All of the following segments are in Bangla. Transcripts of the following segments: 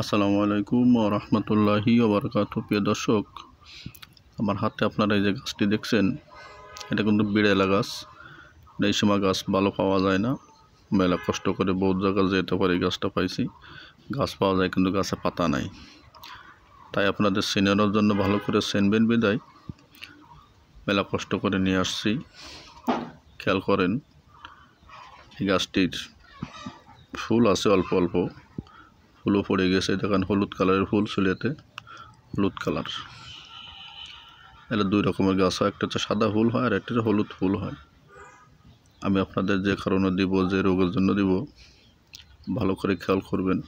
আসসালামু আলাইকুম ওয়া রাহমাতুল্লাহি ওয়া বারাকাতুহু। প্রিয় দর্শক, আমার হাতে আপনারা এই যে গাছটি দেখছেন, এটা কিন্তু বিড়ালা গাছ। এই সময় গাছ ভালো পাওয়া যায় না, মেলা কষ্ট করে বহুত জায়গা যেতে পারি গাছটা পাইছি। গাছ পাওয়া যায় কিন্তু গাছে পাতা নাই, তাই আপনাদের চেনানোর জন্য ভালো করে চেনবেন বিদায় মেলা কষ্ট করে নিয়ে আসছি। খেয়াল করেন, এই গাছটির ফুল আছে অল্প অল্প, ফুলও পড়ে গেছে। দেখেন হলুদ কালারের ফুল, চুলেতে হলুদ কালার। এটা দুই রকমের গাছ হয়, একটা হচ্ছে সাদা ফুল হয় আর একটা হচ্ছে হলুদ ফুল হয়। আমি আপনাদের যে কারণে দিব, যে রোগের জন্য দিব, ভালো করে খেয়াল করবেন।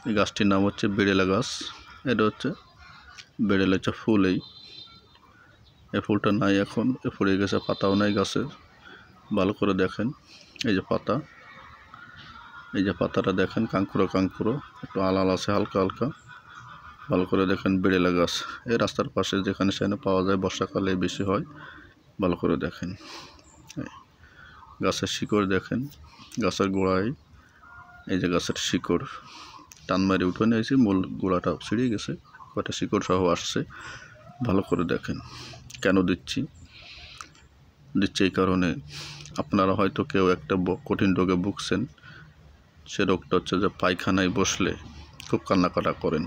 এই গাছটির নাম হচ্ছে বিড়ালা গাছ। এটা হচ্ছে বিড়ালা হচ্ছে ফুল। এই ফুলটা নাই এখন, এ পড়ে গেছে, পাতাও নাই গাছের। ভালো করে দেখেন, এই যে পাতা, এই যে পাতাটা দেখেন কাঙ্কুরো কাঙ্কুরো, একটু আলাল আছে হালকা হালকা। ভালো করে দেখেন বিড়ালা গাছ। এই রাস্তার পাশে যেখানে সেখানে পাওয়া যায়, বর্ষাকালে বেশি হয়। ভালো করে দেখেন, গাছের শিকড় দেখেন, গাছের গোড়ায় এই যে গাছের শিকড় টান মারি উঠে নিয়েছি, মূল গোড়াটা ছিঁড়ে গেছে, কয়টা শিকড় সহ আসছে। ভালো করে দেখেন। কেন দিচ্ছি এই কারণে, আপনারা হয়তো কেউ একটা কঠিন রোগে ভুগছেন। সে রোগটা হচ্ছে যে পায়খানায় বসলে খুব কান্নাকাটা করেন,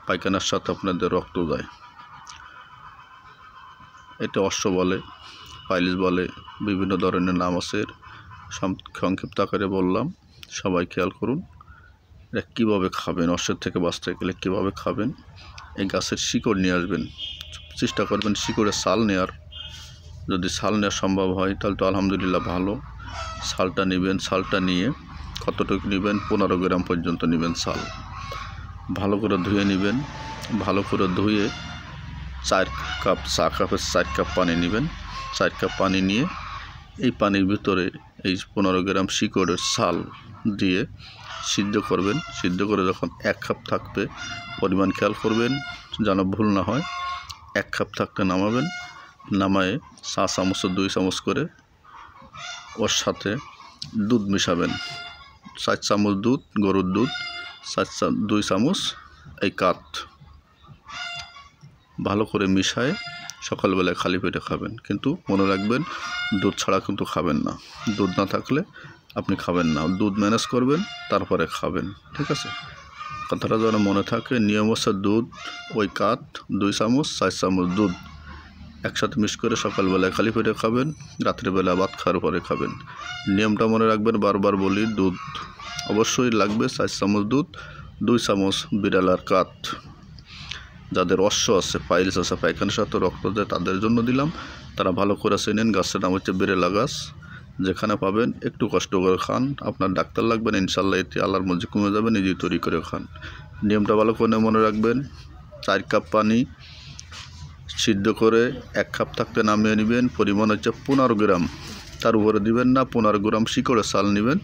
পায়খানার সাথে আপনাদের রক্ত যায়। এটা অশ্ব বলে, পাইলিস বলে, বিভিন্ন ধরনের নাম আছে। সংক্ষিপ্ত আকারে বললাম, সবাই খেয়াল করুন। এটা কীভাবে খাবেন, অশ্বের থেকে বাঁচতে গেলে কীভাবে খাবেন। এই গাছের শিকড় নিয়ে আসবেন, চেষ্টা করবেন শিকড়ের ছাল নেওয়ার। যদি ছাল নেওয়া সম্ভব হয় তাহলে তো আলহামদুলিল্লাহ ভালো। ছালটা নেবেন, ছালটা নিয়ে কতটুকু নেবেন, 15 গ্রাম পর্যন্ত নেবেন ছাল। ভালো করে ধুয়ে নেবেন, ভালো করে ধুয়ে 4 কাপ, চা কাপের 4 কাপ পানি নেবেন। 4 কাপ পানি নিয়ে এই পানির ভিতরে এই 15 গ্রাম শিকড়ের ছাল দিয়ে সিদ্ধ করবেন। সিদ্ধ করে যখন 1 কাপ থাকবে, পরিমাণ খেয়াল করবেন যেন ভুল না হয়। 1 কাপ থাকতে নামাবেন, নামায়ে চা চামচ 2 চামচ করে ওর সাথে দুধ মিশাবেন। 4 চামচ দুধ, গরুর দুধ, 2 চামচ এই কাঠ। ভালো করে মিশায়ে সকালবেলায় খালি পেটে খাবেন। কিন্তু মনে রাখবেন, দুধ ছাড়া কিন্তু খাবেন না। দুধ না থাকলে আপনি খাবেন না, দুধ ম্যানেজ করবেন, তারপরে খাবেন, ঠিক আছে? কথাটা যেন মনে থাকে। নিয়ম হচ্ছে দুধ, ওই কাঠ 2 চামচ, 4 চামচ দুধ একসাথে মিক্স করে সকালবেলায় খালি পেটে খাবেন, রাত্রিবেলা ভাত খাওয়ার পরে খাবেন। নিয়মটা মনে রাখবেন, বারবার বলি, দুধ অবশ্যই লাগবে। 4 চামচ দুধ, 2 চামচ বিড়ালার কাঠ। যাদের অশ্ব আছে, পাইলস আছে, পায়খানার সাথে রক্ত যায়, তাদের জন্য দিলাম। তারা ভালো করে চেনেন। গাছের নাম হচ্ছে বিড়ালা গাছ। যেখানে পাবেন একটু কষ্ট করে খান, আপনার ডাক্তার লাগবেন ইনশাল্লাহ, এতে আল্লাহর মধ্যে কমে যাবে। নিজেই তৈরি করে খান। নিয়মটা ভালো করে মনে রাখবেন। 4 কাপ পানি সিদ্ধ করে 1 কাপ থাকতে নামিয়ে নেবেন। পরিমাণ হচ্ছে 15 গ্রাম, তার উপরে দিবেন না। 15 গ্রাম শিকড়ের ছাল নেবেন।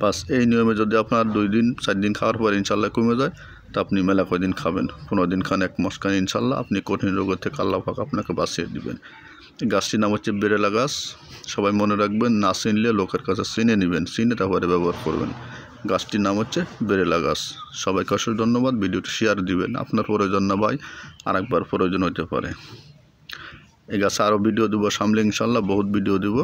বাস এই নিয়মে যদি আপনার 2 দিন 4 দিন খাওয়ার পর ইনশাল্লাহ কমে যায়, তা আপনি মেলা কয়দিন খাবেন, 15 দিন খান, 1 মাস খান, ইনশাল্লাহ আপনি কঠিন রোগের থেকে আল্লাহ পাক আপনাকে বাঁচিয়ে দিবেন। গাছটির নাম হচ্ছে বিড়ালা গাছ। সবাই মনে রাখবেন, না চিনলে লোকের কাছে চিনে নেবেন, চিনে তারপরে ব্যবহার করবেন। গাছটির নাম হচ্ছে বিড়ালা গাছ। সবাইকে অসংখ্য ধন্যবাদ। ভিডিওটি শেয়ার দিবেন, আপনার প্রয়োজন না ভাই, আরেকবার প্রয়োজন হতে পারে। এই গাছে আরও ভিডিও দেবো সামনে, ইনশাল্লাহ বহুত ভিডিও দেব।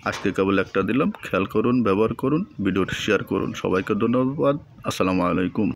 আজকে কেবল একটা দিলাম, খেয়াল করুন, ব্যবহার করুন, ভিডিওটি শেয়ার করুন। সবাইকে ধন্যবাদ। আসসালামু আলাইকুম।